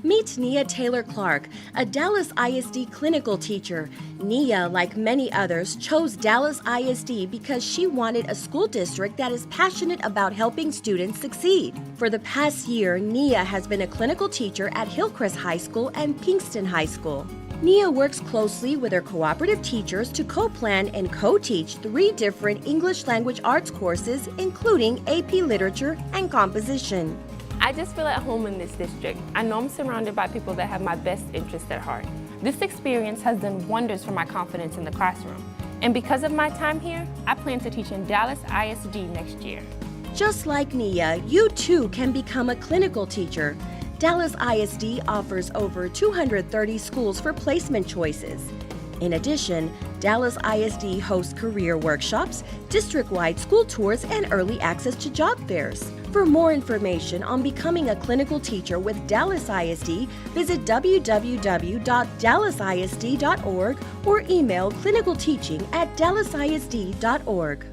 Meet Nia Tayler-Clark, a Dallas ISD clinical teacher. Nia, like many others, chose Dallas ISD because she wanted a school district that is passionate about helping students succeed. For the past year, Nia has been a clinical teacher at Hillcrest High School and Pinkston High School. Nia works closely with her cooperative teachers to co-plan and co-teach 3 different English language arts courses, including AP Literature and Composition. I just feel at home in this district. I know I'm surrounded by people that have my best interests at heart. This experience has done wonders for my confidence in the classroom. And because of my time here, I plan to teach in Dallas ISD next year. Just like Nia, you too can become a clinical teacher. Dallas ISD offers over 230 schools for placement choices. In addition, Dallas ISD hosts career workshops, district-wide school tours, and early access to job fairs. For more information on becoming a clinical teacher with Dallas ISD, visit www.dallasisd.org or email clinicalteaching@dallasisd.org.